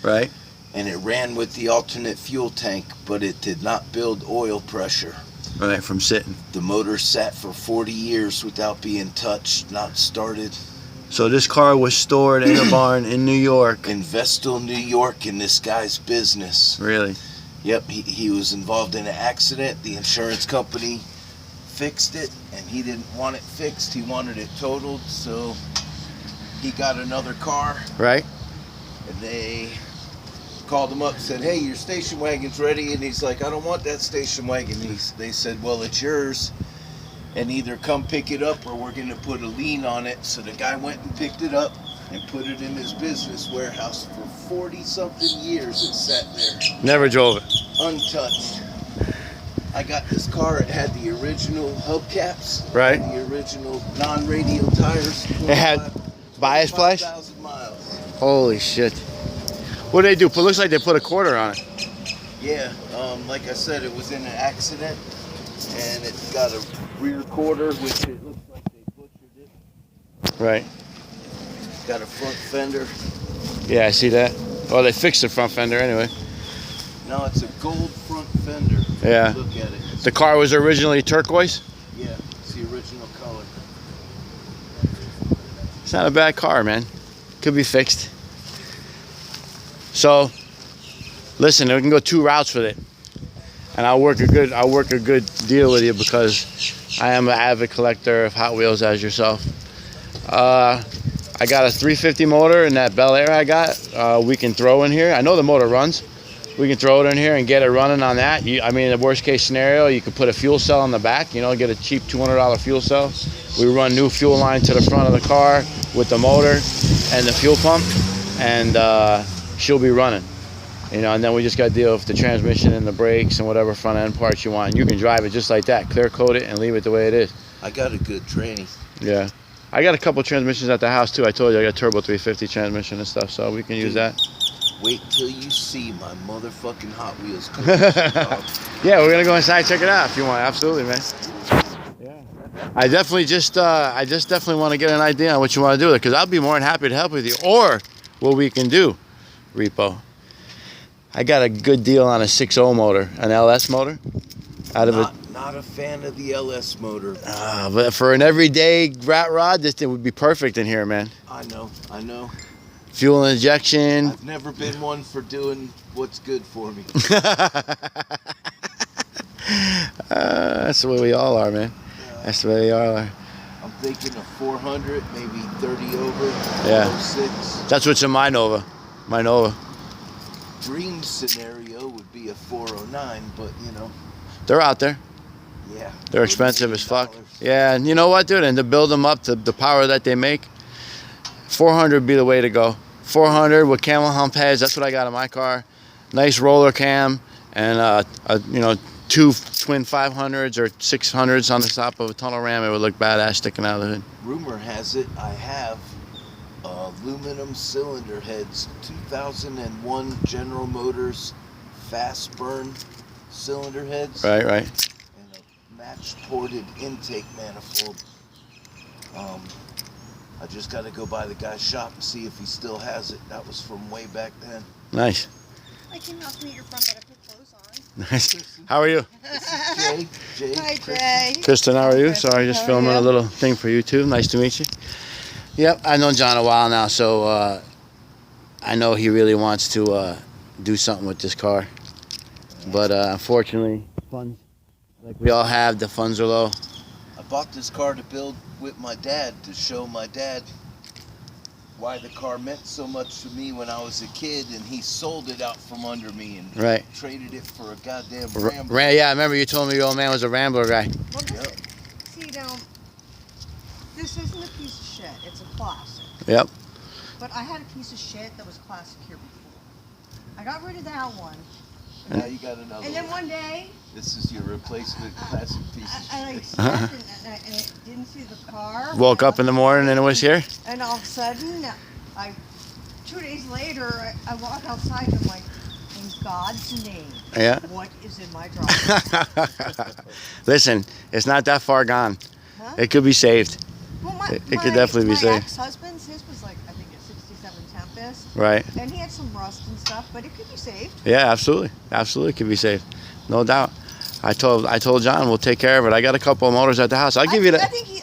Right. And it ran with the alternate fuel tank, but it did not build oil pressure. Right, from sitting. The motor sat for 40 years without being touched, not started. So this car was stored in a barn in New York. In Vestal, New York, in this guy's business. Really? Yep, he was involved in an accident. The insurance company fixed it, and he didn't want it fixed. He wanted it totaled, so he got another car. Right. And they called him up, said, hey, your station wagon's ready. And he's like, I don't want that station wagon. They said, well, it's yours, and either come pick it up or we're going to put a lien on it. So the guy went and picked it up and put it in his business warehouse. For 40-something years it sat there. Never drove it. Untouched. I got this car. It had the original hubcaps. Right. The original non-radial tires. It had bias plates? 5,000 miles. Holy shit. What do they do? It looks like they put a quarter on it. Yeah, like I said, it was in an accident, and it got a rear quarter, which it looks like they butchered it. Right. Got a front fender. Yeah, I see that. Oh, they fixed the front fender anyway. No, it's a gold front fender. Yeah. Look at it. The car was originally turquoise? Yeah, it's the original color. It's not a bad car, man. Could be fixed. So, listen, we can go two routes with it, and I'll work a good deal with you because I am an avid collector of Hot Wheels as yourself. I got a 350 motor in that Bel Air I got. We can throw in here. I know the motor runs. We can throw it in here and get it running on that. I mean, the worst case scenario, you could put a fuel cell on the back. You know, get a cheap $200 fuel cell. We run new fuel line to the front of the car with the motor and the fuel pump, and she'll be running. You know, and then we just got to deal with the transmission and the brakes and whatever front end parts you want. And you can drive it just like that, clear coat it and leave it the way it is. I got a good tranny. Yeah. I got a couple transmissions at the house too. I told you I got turbo 350 transmission and stuff, so we can use that. Wait till you see my motherfucking Hot Wheels. Yeah, we're gonna go inside and check it out if you want. Absolutely, man. Yeah. I just definitely want to get an idea on what you want to do with it, because I'll be more than happy to help with you. Or what we can do, Repo. I got a good deal on a 6.0 motor, an LS motor. Not a fan of the LS motor. But for an everyday rat rod, this thing would be perfect in here, man. I know. Fuel injection. I've never been one for doing what's good for me. That's the way we all are, man. That's the way we all are. I'm thinking a 400, maybe 30 over. Yeah. 06. That's what's in my Nova. My Nova. Dream scenario would be a 409, but you know. They're out there. Yeah. They're expensive as fuck. Yeah, and you know what, dude? And to build them up to the power that they make, 400 would be the way to go. 400 with camel hump heads. That's what I got in my car. Nice roller cam and you know, two twin 500s or 600s on the top of a tunnel ram. It would look badass sticking out of the hood. Rumor has it I have aluminum cylinder heads, 2001 General Motors fast burn cylinder heads. Right. And a matched ported intake manifold. I just got to go by the guy's shop and see if he still has it. That was from way back then. Nice. I came out to meet your friend, but I put clothes on. Nice. How are you? Jay. Hi, Jay. Kristen, how are you? Sorry, just filming a little thing for you too. Nice to meet you. Yep, I've known John a while now, so I know he really wants to do something with this car. But unfortunately, funds, like we all have, the funds are low. I bought this car to build with my dad, to show my dad why the car meant so much to me when I was a kid, and he sold it out from under me and traded it for a goddamn Rambler. Yeah, I remember you told me your old man was a Rambler guy. Well, see, now, this isn't a piece of shit. It's a classic. Yep. But I had a piece of shit that was classic here before. I got rid of that one. Now you got another And then one day, this is your replacement classic piece of shit. I slept and I didn't see the car. Woke up in the morning and it was here? And all of a sudden, 2 days later, I walk outside and I'm like, in God's name, what is in my driveway? Listen, it's not that far gone. Huh? It could be saved. Well, it could definitely be saved. My ex-husband's, his was like, I think a 67 temp assist. Right. And he had some rust and stuff, but it could be saved. Yeah, absolutely. Absolutely could be saved. No doubt. I told John we'll take care of it. I got a couple of motors at the house. I'll give you that. I think he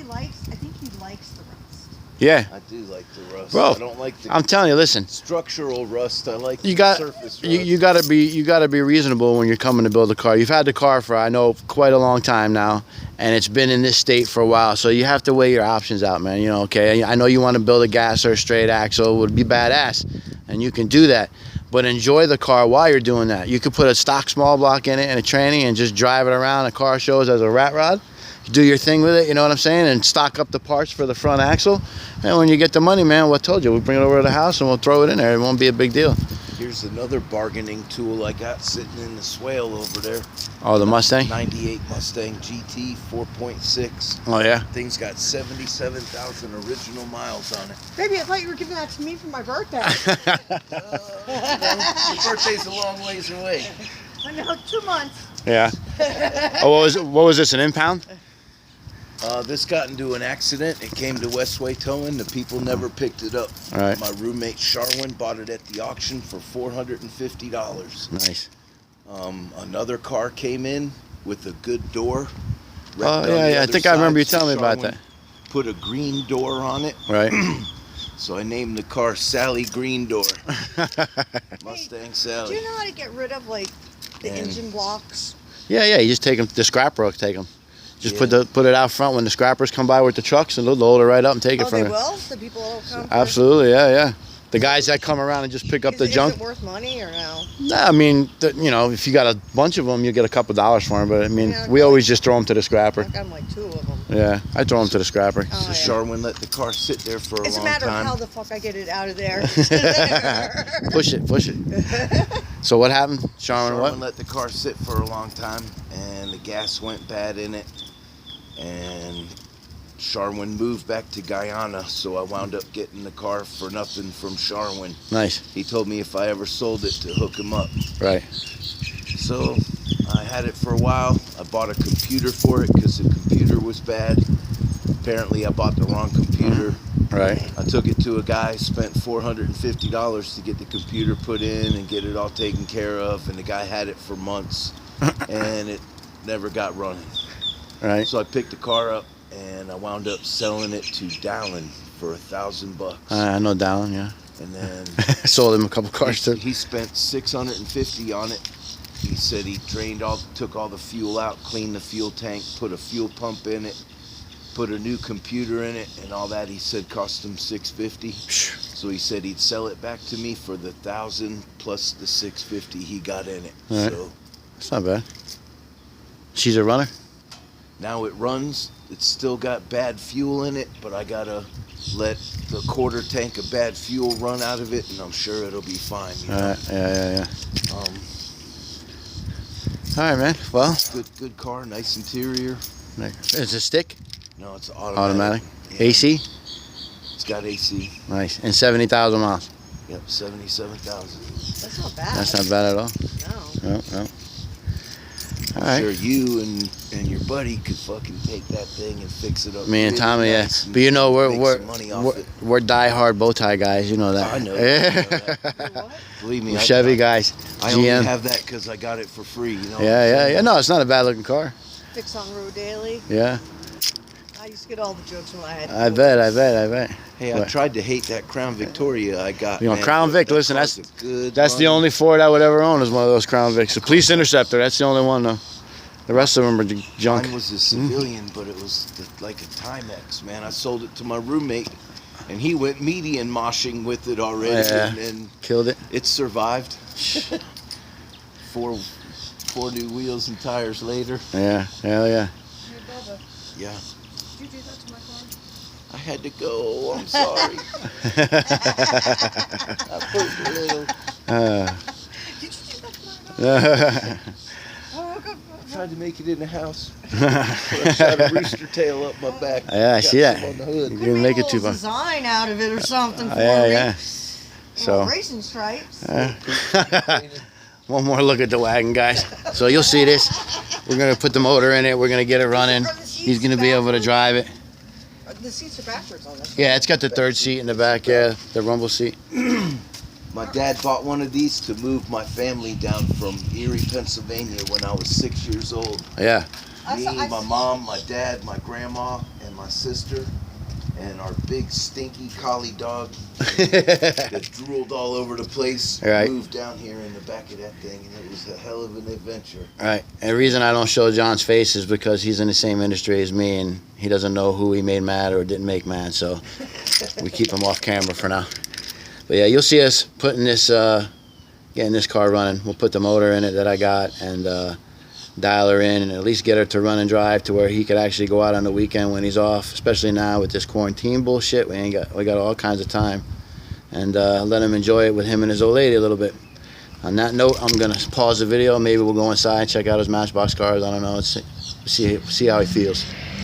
likes the rust. Yeah. I do like the rust. Bro, I don't like the I'm telling you, listen. structural rust. I like You the got surface rust. you got to be reasonable when you're coming to build a car. You've had the car for I know quite a long time now, and it's been in this state for a while. So you have to weigh your options out, man. You know, okay. I know you want to build a gas or a straight axle. It would be badass, and you can do that. But enjoy the car while you're doing that. You could put a stock small block in it and a tranny and just drive it around the car shows as a rat rod. Do your thing with it, you know what I'm saying? And stock up the parts for the front axle. And when you get the money, man, what I told you, we'll bring it over to the house and we'll throw it in there. It won't be a big deal. Here's another bargaining tool I got sitting in the swale over there. Oh, the Mustang? 98 Mustang GT 4.6. Oh, yeah? Thing's got 77,000 original miles on it. Baby, I thought you were giving that to me for my birthday. Your birthday's a long ways away. I know, 2 months. Yeah. Oh, what was this, an impound? This got into an accident. It came to Westway Towing. The people never picked it up. All right. My roommate Sharwin bought it at the auction for $450. Nice. Another car came in with a good door. Oh, yeah. I think I remember you telling me about that. Put a green door on it. Right. So I named the car Sally Green Door. Mustang Sally. Do you know how to get rid of, like, the engine blocks? Yeah. You just take them, the scrapper will take them. Just Yeah. put it out front when the scrappers come by with the trucks, and they'll load it right up and take it from they there. will? The people will come? Absolutely, yeah. The guys that come around and just pick up the junk. Is it worth money or no? Nah, I mean, you know, if you got a bunch of them, you get a couple $dollars for them. But I mean, Yeah, we always just throw them to the scrapper. I've got like 2 of them. Yeah, I throw them to the scrapper. Oh, So Sharwin let the car sit there for a It's a long matter time. of how the fuck I get it out of there. Push it. So what happened, Sharwin? Sharwin What? let the car sit for a long time, and the gas went bad in it. And Sharwin moved back to Guyana, so I wound up getting the car for nothing from Sharwin. Nice. He told me if I ever sold it to hook him up. Right. So I had it for a while. I bought a computer for it because the computer was bad. Apparently I bought the wrong computer. Right. I took it to a guy, spent $450 to get the computer put in and get it all taken care of, and the guy had it for months and it never got running. Right. So I picked the car up and I wound up selling it to Dallin for $1,000. I know Dallin, yeah. And then Sold him a couple cars too. he spent $650 on it. He said he took all the fuel out, cleaned the fuel tank, put a fuel pump in it, put a new computer in it, and all that. He said cost him $650. So he said he'd sell it back to me for the $1,000 plus the $650 he got in it. Right. So That's not bad. She's a runner. now it runs. It's still got bad fuel in it, but I gotta let the quarter tank of bad fuel run out of it, and I'm sure it'll be fine. You know? All right. Yeah. Um, All right, man. Well, good car, nice interior. it's a stick. No, it's automatic. Automatic. Yeah. AC. It's got AC. Nice. And 70,000 miles. Yep, 77,000. That's not bad. That's not bad at all. No. No. All I'm right. sure you and your buddy could fucking take that thing and fix it up. Me and really Tommy, yeah. nice and But you know, make some money off it. we're die-hard bow tie guys. You know that. I know. What? Believe me, We're Chevy guys. I only GM. have that because I got it for free. You know. Yeah. No, it's not a bad-looking car. Fix on road daily. Yeah. I used to get all the jokes when I had. I bet. Hey, I What? tried to hate that Crown Victoria I got. You know, man, Crown but Vic, that listen, car's a good That's the runner. only Ford I would ever own is one of those Crown Vics. The Police Interceptor, that's the only one though. The rest of them are junk. Mine was a civilian, but it was like a Timex, man. I sold it to my roommate, and he went median moshing with it already, Yeah. and Killed it. it survived. four new wheels and tires later. Yeah, hell yeah. Hey, Bubba, Yeah, did you do that to my car? I had to go. I'm sorry. I put a little. Did you do that to my car? Oh, good. Tried to make it in the house. I shot a rooster tail up my back. Yeah, I Got see that. some on the hood. You didn't make it too far. far. Design out of it or something for Yeah. me. So, Racing stripes. one more look at the wagon, guys. So you'll see this. We're gonna put the motor in it. We're gonna get it running. He's gonna be able to drive it. The seats are backwards on this. Yeah, it's got the third seat in the back. Yeah, the rumble seat. My dad bought one of these to move my family down from Erie, Pennsylvania when I was 6 years old. Yeah. Me, my mom, my dad, my grandma, and my sister, and our big stinky collie dog that drooled all over the place, right, moved down here in the back of that thing, and it was a hell of an adventure. Right. And the reason I don't show John's face is because he's in the same industry as me, and he doesn't know who he made mad or didn't make mad, so we keep him off camera for now. But yeah, you'll see us putting this, getting this car running. We'll put the motor in it that I got and dial her in and at least get her to run and drive to where he could actually go out on the weekend when he's off, especially now with this quarantine bullshit. We got all kinds of time, and let him enjoy it with him and his old lady a little bit. On that note, I'm gonna pause the video. Maybe we'll go inside, check out his Matchbox cars. I don't know. Let's see how he feels.